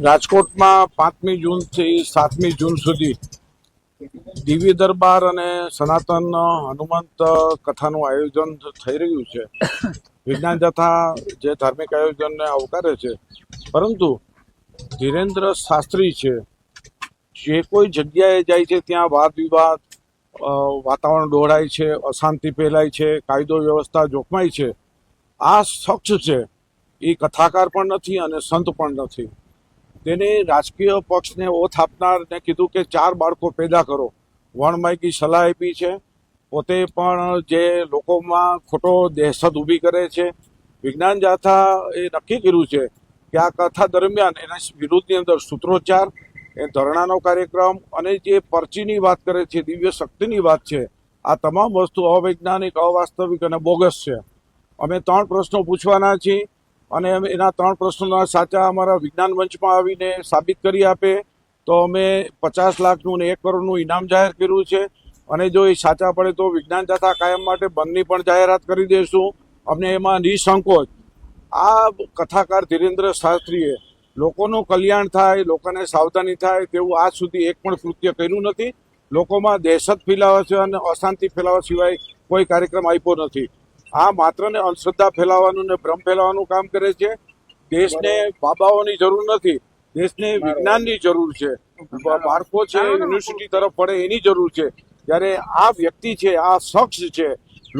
રાજકોટમાં 5મી જૂનથી 7મી જૂન સુધી દિવ્ય દરબાર અને સનાતન હનુમંત કથાનું આયોજન થઈ રહ્યું છે. વિજ્ઞાન જથ્થા જે ધાર્મિક આયોજનને આવકારે છે, પરંતુ ધીરેન્દ્ર શાસ્ત્રી છે જે કોઈ જગ્યાએ જાય છે ત્યાં વાદ વિવાદ, વાતાવરણ ડહોળાય છે, અશાંતિ ફેલાય છે, કાયદો વ્યવસ્થા જોખમાય છે. આ શખ્સ છે એ કથાકાર પણ નથી અને સંત પણ નથી. તેને રાજકીય પક્ષને ઓથ આપનારને કીધું કે 4 બાળકો પેદા કરો, વણમાયકી સલાહ આપી છે. પોતે પણ જે લોકોમાં ખોટો દહેશત ઊભી કરે છે. વિજ્ઞાન જાથા એ નક્કી કર્યું છે કે આ કથા દરમિયાન એના વિરુદ્ધની અંદર સૂત્રોચ્ચાર, એ ધરણાનો કાર્યક્રમ અને જે પરચીની વાત કરે છે, દિવ્ય શક્તિની વાત છે, આ તમામ વસ્તુ અવૈજ્ઞાનિક, અવાસ્તવિક અને બોગસ છે. અમે 3 પ્રશ્નો પૂછવાના છીએ અને એના 3 પ્રશ્નોના સાચા અમારા વિજ્ઞાન મંચમાં આવીને સાબિત કરી આપે તો અમે 50 લાખનું અને 1 કરોડનું ઇનામ જાહેર કર્યું છે. અને જો એ સાચા પડે તો વિજ્ઞાન જાથા કાયમ માટે બંધની પણ જાહેરાત કરી દઈશું. અમને એમાં નિસંકોચ. આ કથાકાર ધીરેન્દ્ર શાસ્ત્રીએ લોકોનું કલ્યાણ થાય, લોકોને સાવધાની થાય તેવું આજ સુધી એક પણ કૃત્ય કર્યું નથી. લોકોમાં દહેશત ફેલાવવા છે અને અશાંતિ ફેલાવવા સિવાય કોઈ કાર્યક્રમ આપ્યો નથી. આ માત્ર ને અંધશ્રદ્ધા ફેલાવવાનું ને ભ્રમ ફેલાવવાનું કામ કરે છે. દેશને બાબાઓની જરૂર નથી, દેશને વિજ્ઞાનની જરૂર છે. બાળકો છે યુનિવર્સિટી તરફ પડે એની જરૂર છે. જ્યારે આ વ્યક્તિ છે, આ શખ્સ છે,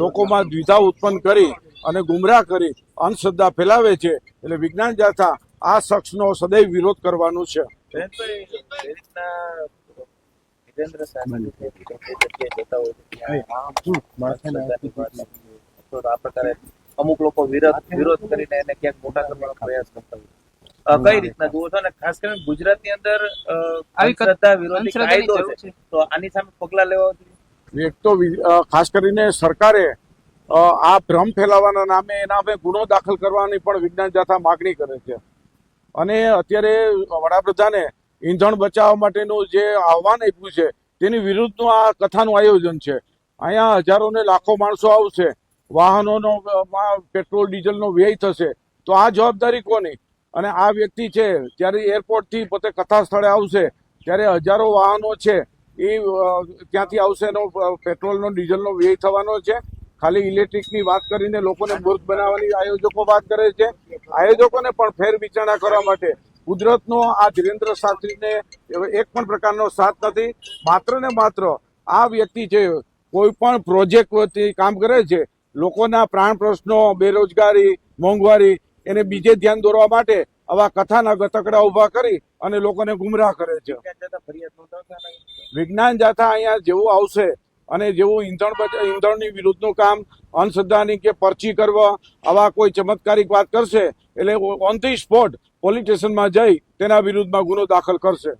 લોકોમાં દ્વિધા ઉત્પન્ન કરી અને ગુમરાહ કરી અંધશ્રદ્ધા ફેલાવે છે. એટલે વિજ્ઞાન જાથા આ શખ્સનો સદૈવ વિરોધ કરવાનું છે. અમુક લોકો વિરોધ કરીને એને ક્યાંક મોટા કરવાનો પ્રયાસ કરતા હોય, કઈ રીતના જુઓ છો? અને ખાસ કરીને ગુજરાતની અંદર અંધશ્રદ્ધા વિરોધી કાયદો છે, તો આની સામે પગલા લેવા જોઈએ. એક તો ખાસ કરીને સરકારે આ ભ્રમ ફેલાવવાના નામે એના અમે ગુનો દાખલ કરવાની પણ વિજ્ઞાન જાથા માગણી કરે છે. અને અત્યારે વડાપ્રધાને ઈંધણ બચાવવા માટેનું જે આહવાન આપ્યું છે તેની વિરુદ્ધનું આ કથાનું આયોજન છે. અહીંયા હજારો ને લાખો માણસો આવશે, વાહનોનો પેટ્રોલ ડીઝલનો વ્યય થશે, તો આ જવાબદારી કોની? અને આ વ્યક્તિ છે જ્યારે એરપોર્ટથી પોતે કથા સ્થળે આવશે ત્યારે હજારો વાહનો છે એ ત્યાંથી આવશે, એનો પેટ્રોલનો ડીઝલનો વ્યય થવાનો છે. ખાલી ઇલેક્ટ્રિકની વાત કરીને લોકોને મૂર્ખ બનાવવાની આયોજકો વાત કરે છે. આયોજકોને પણ ફેર વિચારણા કરવા માટે કુદરતનો આ ધીરેન્દ્ર શાસ્ત્રીને એક પણ પ્રકારનો સાથ નથી. માત્ર ને માત્ર આ વ્યક્તિ છે કોઈ પણ પ્રોજેક્ટ વતી કામ કરે છે. લોકોના પ્રાણ પ્રશ્નો, બેરોજગારી, મોંઘવારી એને બીજે ધ્યાન દોરવા માટે આવા કથાના ગતકડા ઉભા કરી અને લોકોને ગુમરાહ કરે છે. વિજ્ઞાન જાથા અહીંયા જેવું આવશે અને જેવું ઈંધણની વિરુદ્ધનું કામ, અંધશ્રદ્ધાની કે પરચી કરવા, આવા કોઈ ચમત્કારિક વાત કરશે એટલે ઓન ધી સ્પોટ પોલીસ સ્ટેશનમાં જઈ તેના વિરુદ્ધમાં ગુનો દાખલ કરશે.